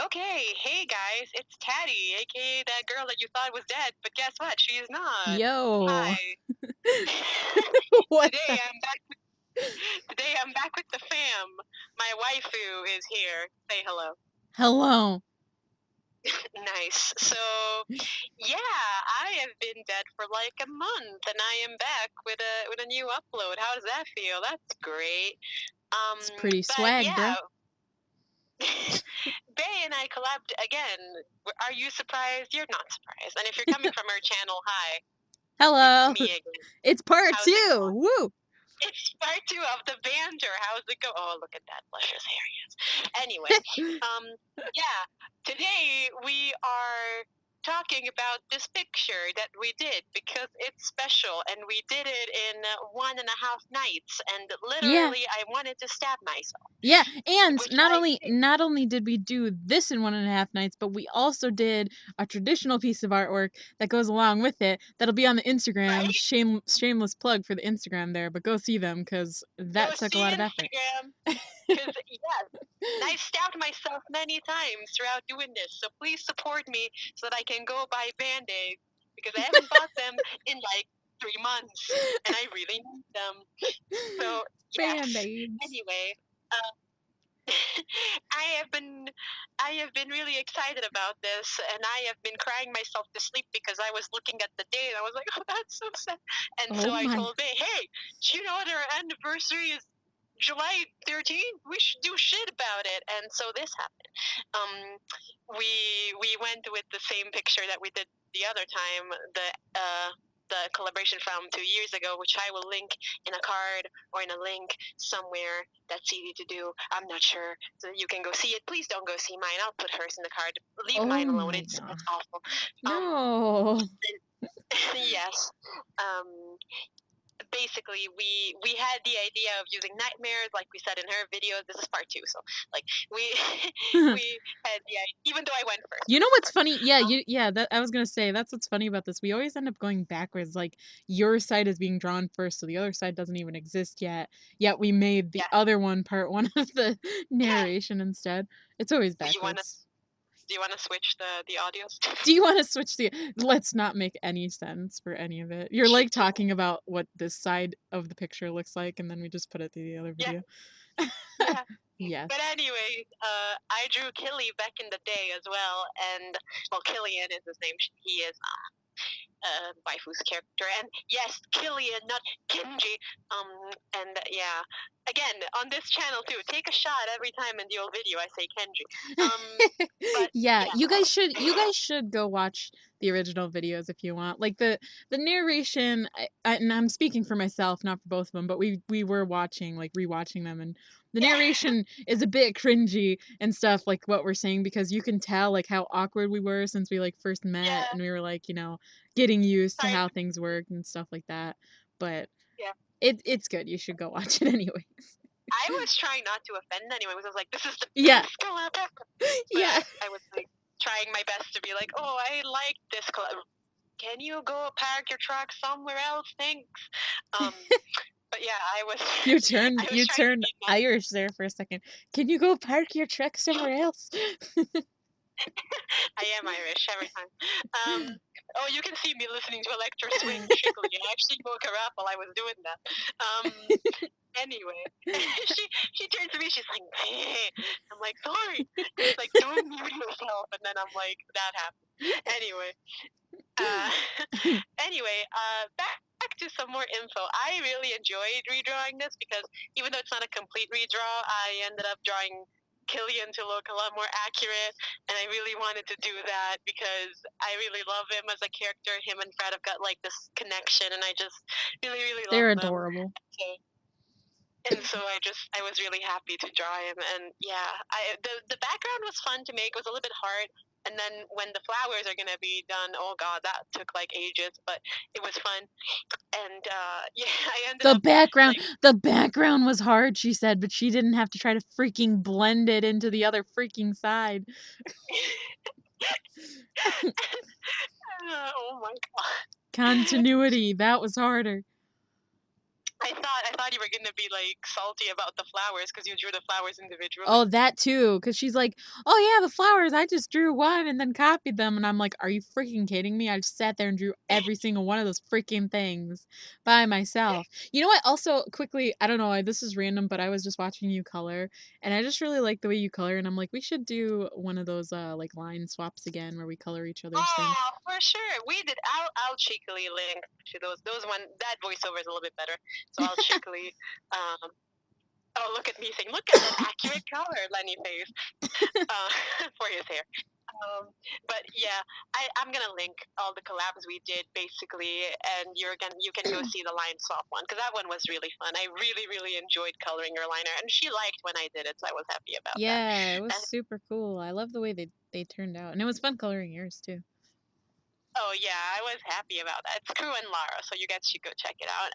Okay, hey guys, it's Taddy, aka that girl that you thought was dead, but guess what? She is not. Yo. Hi. What Today the? I'm back. Today I'm back with the fam. My waifu is here. Say hello. Hello. Nice. So, yeah, I have been dead for like a month, and I am back with a new upload. How does that feel? That's great. It's pretty But swag, yeah, bro. Bae and I collabed again. Are you surprised? You're not surprised. And if you're coming from her channel, hi, it's Hello. me again. It's part How's it 2. going? Woo. It's part two of the banter. How's it go? Oh, look at that luscious hair. Yes. Anyway, yeah. Today we are talking about this picture that we did because it's special, and we did it in 1.5 nights, and Yeah. literally I wanted to stab myself. Yeah, and Which not I only did. not only did we do this in 1.5 nights, but we also did a traditional piece of artwork that goes along with it. That'll be on the Instagram. Right? Shameless plug for the Instagram there, but go see them because Go that took a see lot of effort. Instagram. Because, yes, and I've stabbed myself many times throughout doing this. So please support me so that I can go buy Band-Aids. Because I haven't bought them in like 3 months. And I really need them. So, yes. Band-Aids. Anyway, I have been really excited about this, and I have been crying myself to sleep because I was looking at the date and I was like, oh, that's so sad. And Oh so I my. told Bay, hey, do you know what our anniversary is? July 13th, we should do shit about it. And so this happened. We went with the same picture that we did the other time, the collaboration from 2 years ago, which I will link in a card or in a link somewhere that's easy to do. I'm not sure. So you can go see it. Please don't go see mine. I'll put hers in the card. Leave Oh mine alone. my It's god. awful. No. Yes. Basically we had the idea of using nightmares, like we said in her video. This is part two, so like we we had the idea, even though I went first. You know This is what's part two. funny? Yeah, that I was gonna say that's what's funny about this. We always end up going backwards. Like your side is being drawn first, so the other side doesn't even exist yet. Yet we made the Yeah. other one part one of the narration instead. It's always Do you want to backwards. switch the audios? Do you want to switch the? Let's not make any sense for any of it. You're like talking about what this side of the picture looks like, and then we just put it to the other Yeah. video. Yeah. Yes. But anyways, I drew Killy back in the day as well, and well, Killian is his name. He is waifu's character, and yes, Killian, not Kenji. And yeah, again on this channel too. Take a shot every time in the old video I say Kenji. But Yeah, yeah, you guys should go watch the original videos if you want. Like the narration, and I'm speaking for myself, not for both of them, but we were watching, like rewatching them, and the yeah, narration is a bit cringy and stuff, like what we're saying, because you can tell like how awkward we were since we like first met, yeah. and we were like, getting used to Sorry. how things worked and stuff like that. But Yeah, it's good. You should go watch it anyway. I was trying not to offend anyone because I was like, this is the Yeah, best collab ever. yeah. But I was like trying my best to be like, oh, I like this collab. Can you go park your truck somewhere else? Thanks. But yeah, I was You I turned was you trying to turned be nice. Irish there for a second. Can you go park your truck somewhere else? I am Irish every time. Oh, you can see me listening to Electro Swing Strictly. I actually woke her up while I was doing that. Anyway, she turns to me. She's like, "Hey," I'm like, "Sorry." She's like, "Don't mute yourself," and then I'm like, "That happened." Anyway, uh, back to some more info. I really enjoyed redrawing this because even though it's not a complete redraw, I ended up drawing Killian to look a lot more accurate, and I really wanted to do that because I really love him as a character. Him and Fred have got like this connection, and I just really, really love They're them. adorable. So I was really happy to draw him, and yeah, the background was fun to make. It was a little bit hard, and then when the flowers are gonna be done, oh god, that took like ages, but it was fun. And yeah, I ended up like The background was hard, she said, but she didn't have to try to freaking blend it into the other freaking side. oh my god. Continuity, that was harder. I thought you were gonna be like salty about the flowers because you drew the flowers individually. Oh, that too, because she's like, oh yeah, the flowers, I just drew one and then copied them, and I'm like, are you freaking kidding me? I just sat there and drew every single one of those freaking things by myself. You know what? Also, quickly, I don't know, this is random, but I was just watching you color, and I just really like the way you color, and I'm like, we should do one of those like line swaps again where we color each other's things. Oh, for sure. We did. I'll cheekily link to those one. That voiceover is a little bit better, so I'll cheekily. Oh, look at me saying, look at that accurate color, Lenny face, for his hair. But yeah, I'm gonna link all the collabs we did basically, and you can go see the line swap one because that one was really fun. I really enjoyed coloring your liner, and she liked when I did it, so I was happy about that. Yeah, it was super cool. I love the way they turned out, and it was fun coloring yours too. Oh yeah, I was happy about that. It's Crew and Lara, so you guys should go check it out.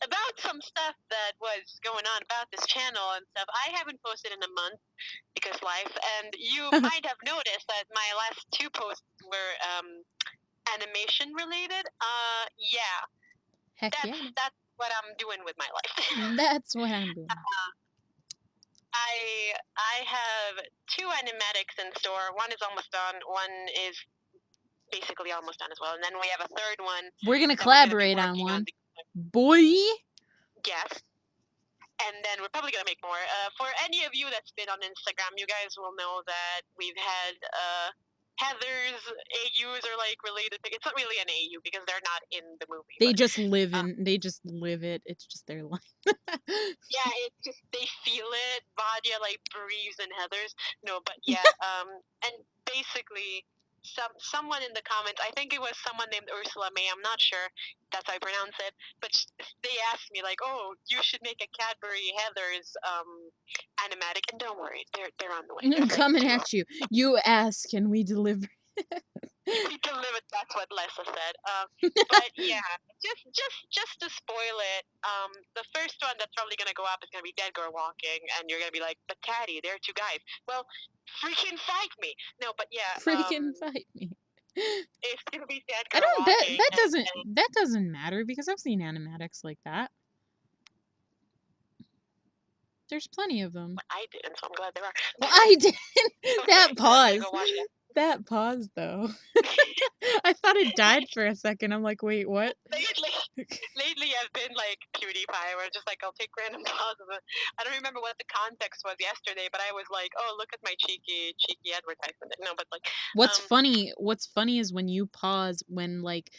About some stuff that was going on about this channel and stuff, I haven't posted in a month because life, and you might have noticed that my last 2 posts were animation related. Yeah. Heck yeah. That's what I'm doing with my life. That's what I'm doing. I have 2 animatics in store. One is almost done. One is basically almost done as well, and then we have a 3rd one. We're gonna collaborate on one. Boy. Yes. And then we're probably gonna make more. For any of you that's been on Instagram, you guys will know that we've had Heather's AUs are like related. It's not really an AU because they're not in the movie. They just live it. It's just their life. Yeah, it's just they feel it. Vadia like breathes in Heather's. No, but yeah. And basically, someone in the comments, I think it was someone named Ursula May, I'm not sure that's how I pronounce it, but they asked me like, oh, you should make a Cadbury Heather's animatic, and don't worry, they're on the way. Coming at you. You ask and we deliver. We delivered, that's what Lessa said. But yeah, just to spoil it, the first one that's probably gonna go up is gonna be Dead Girl Walking, and you're gonna be like, but Caddy, they're 2 guys. Well, freaking fight me. No, but yeah. Freaking fight me. It's gonna be Dead Girl Walking. That doesn't matter because I've seen animatics like that. There's plenty of them. I didn't, so I'm glad there are. Well, I didn't. Okay, That pause. That pause, though. I thought it died for a second. I'm like, wait, what? Lately, I've been like PewDiePie, where just like I'll take random pauses. I don't remember what the context was yesterday, but I was like, oh, look at my cheeky advertisement. No, but like. What's funny is when you pause when like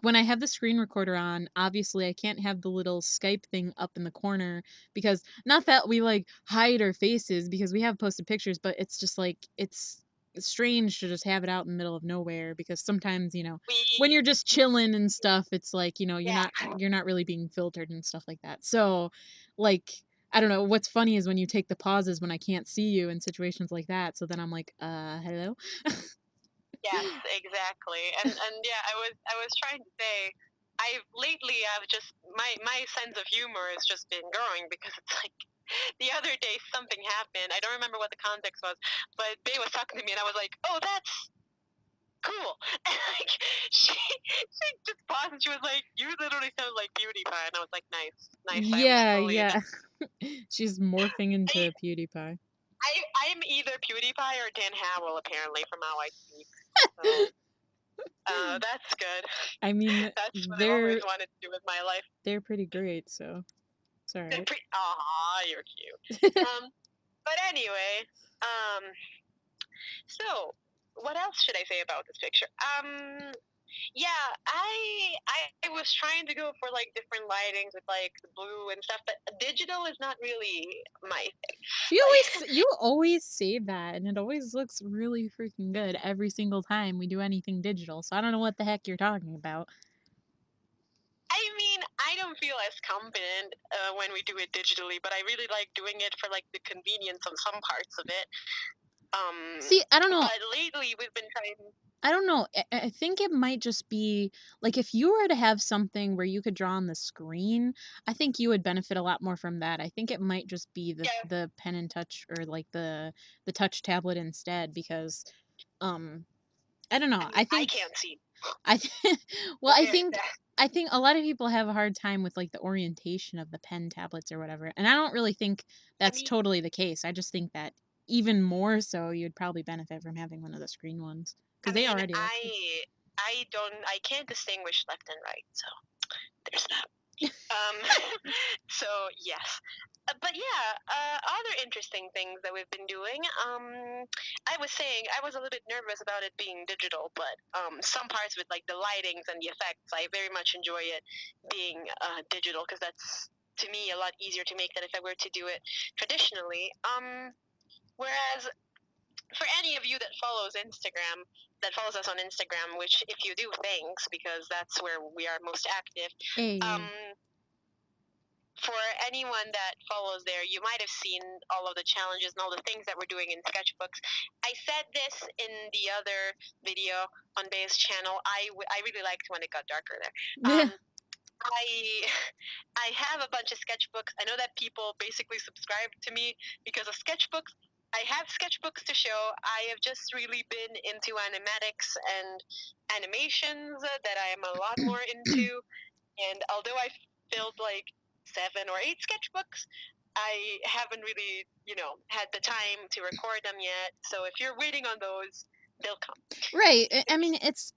when I have the screen recorder on, obviously I can't have the little Skype thing up in the corner because not that we like hide our faces because we have posted pictures, but it's just like it's strange to just have it out in the middle of nowhere because sometimes, you know, when you're just chilling and stuff, it's like, you know, you're not really being filtered and stuff like that. So like, I don't know, what's funny is when you take the pauses when I can't see you in situations like that. So then I'm like, hello. Yes, exactly. And yeah, I was trying to say, I've just my sense of humor has just been growing because it's like the other day something happened. I don't remember what the context was, but Bae was talking to me and I was like, oh, that's cool. And like she just paused and she was like, you literally sound like PewDiePie, and I was like, nice. Yeah. She's morphing into PewDiePie. I'm either PewDiePie or Dan Howell, apparently, from how I speak. So, that's good. I mean, that's what I always wanted to do with my life. They're pretty great, so it's all right. Aw, you're cute. But anyway, so what else should I say about this picture? Yeah, I was trying to go for like different lightings with like the blue and stuff, but digital is not really my thing. You always say that, and it always looks really freaking good every single time we do anything digital. So I don't know what the heck you're talking about. I mean, I don't feel as confident when we do it digitally, but I really like doing it for like the convenience of some parts of it. See, I don't know. But lately we've been trying. I don't know. I think it might just be like if you were to have something where you could draw on the screen, I think you would benefit a lot more from that. I think it might just be the pen and touch or like the touch tablet instead because I don't know. I think I can't see. I well, I There's think that. I think a lot of people have a hard time with like the orientation of the pen tablets or whatever. And I don't really think I that's mean, totally the case. I just think that even more so you'd probably benefit from having one of the screen ones I because they mean, already look good. I can't distinguish left and right, so there's that. So yes, but yeah, other interesting things that we've been doing. I was saying I was a little bit nervous about it being digital, but some parts with like the lightings and the effects, I very much enjoy it being digital because that's to me a lot easier to make than if I were to do it traditionally. Whereas for any of you that follows us on Instagram, which if you do, thanks, because that's where we are most active. Hey. For anyone that follows there, you might have seen all of the challenges and all the things that we're doing in sketchbooks. I said this in the other video on Bae's channel. I really liked when it got darker there. I have a bunch of sketchbooks. I know that people basically subscribe to me because of sketchbooks. I have sketchbooks to show. I have just really been into animatics and animations that I am a lot more into. And although I filled like 7 or 8 sketchbooks, I haven't really, had the time to record them yet. So if you're waiting on those, they'll come. Right. I mean, it's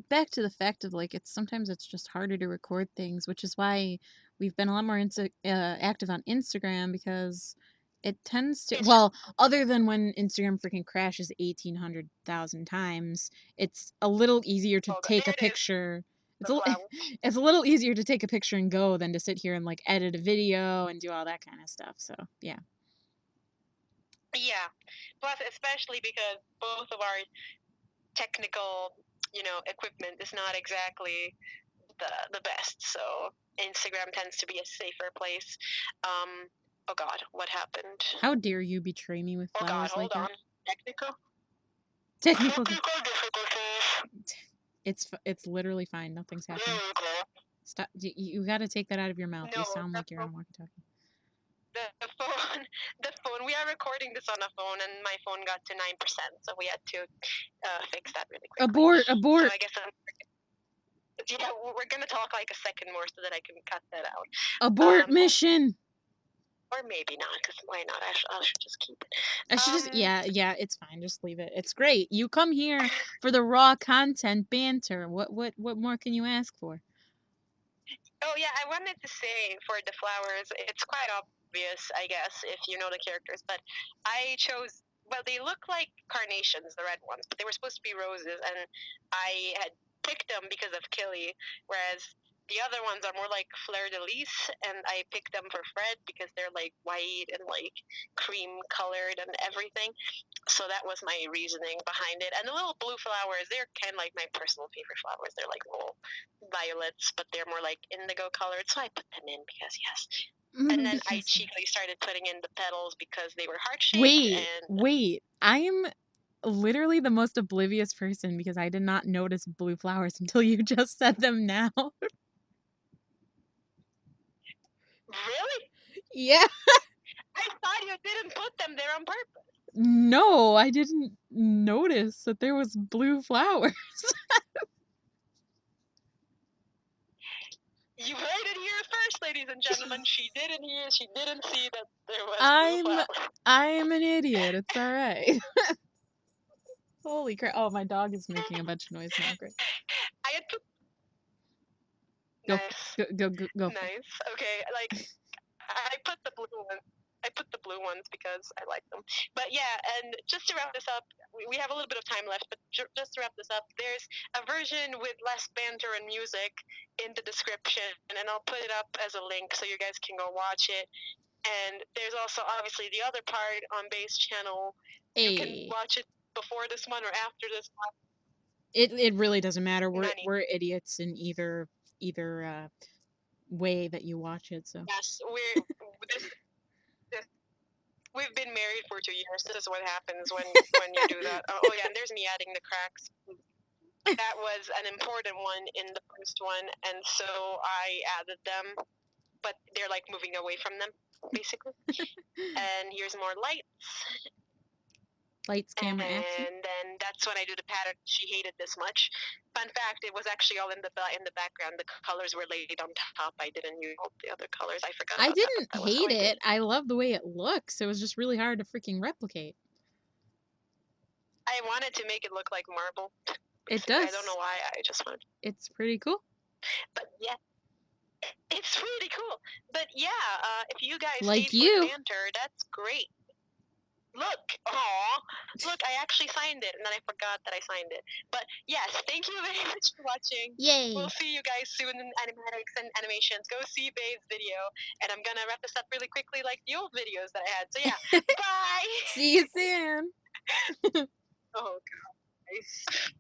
back to the fact of like sometimes it's just harder to record things, which is why we've been a lot more active on Instagram because it tends to other than when Instagram freaking crashes 1,800,000 times, it's a little easier to take a picture. It's a little easier to take a picture and go than to sit here and like edit a video and do all that kind of stuff. So yeah. Yeah. Plus, especially because both of our technical, equipment is not exactly the best. So Instagram tends to be a safer place. Oh God, what happened? How dare you betray me with flowers like that? Hold on. Technical difficulties. It's literally fine. Nothing's happening. Stop. You got to take that out of your mouth. You sound like you're on walkie-talkie. The phone. We are recording this on a phone, and my phone got to 9%, so we had to fix that really quickly. Abort. So I guess we're gonna talk like a second more so that I can cut that out. Abort mission. Or maybe not, because why not? I should just keep it. I should just yeah, it's fine. Just leave it. It's great. You come here for the raw content banter. What more can you ask for? Oh yeah, I wanted to say for the flowers, it's quite obvious, I guess, if you know the characters, but I chose. Well, they look like carnations, the red ones, but they were supposed to be roses, and I had picked them because of Killy, whereas the other ones are more like fleur-de-lis, and I picked them for Fred because they're like white and like cream colored and everything. So that was my reasoning behind it. And the little blue flowers, they're kind of like my personal favorite flowers. They're like little violets, but they're more like indigo colored. So I put them in because yes. And then I cheekily started putting in the petals because they were heart-shaped. Wait. I'm literally the most oblivious person because I did not notice blue flowers until you just said them now. Really? Yeah. I thought you didn't put them there on purpose. No, I didn't notice that there was blue flowers. You heard it here first, ladies and gentlemen. She didn't see that there was blue flowers. I'm an idiot. It's all right. Holy crap. Oh, my dog is making a bunch of noise now. Great. I had put... Go. Nice. Okay, like I put the blue ones because I like them. But yeah, and just to wrap this up, we have a little bit of time left, but just to wrap this up, there's a version with less banter and music in the description, and I'll put it up as a link so you guys can go watch it. And there's also obviously the other part on Bae's channel. You can watch it before this one or after this one. It really doesn't matter. We're idiots in either way that you watch it. So yes, we've been married for 2 years. This is what happens when you do that. Oh yeah, and there's me adding the cracks. That was an important one in the first one, and so I added them, but they're like moving away from them, basically. And here's more lights. Lights, camera, action. And then that's hates when I do the pattern. She hated this much. Fun fact, it was actually all in the background. The colors were laid on top. I didn't use all the other colors. I forgot I about didn't that. That was hate so it. I love the way it looks. It was just really hard to freaking replicate. I wanted to make it look like marble. It does. I don't know why. I just wanted. It's pretty cool. But yeah, it's really cool. But yeah, if you guys Like stayed you. for banter, that's great. Look, aw, look, I actually signed it, and then I forgot that I signed it. But yes, thank you very much for watching. Yay. We'll see you guys soon in animatics and animations. Go see Bae's video, and I'm gonna wrap this up really quickly like the old videos that I had. So yeah, bye! See you soon! Oh, guys.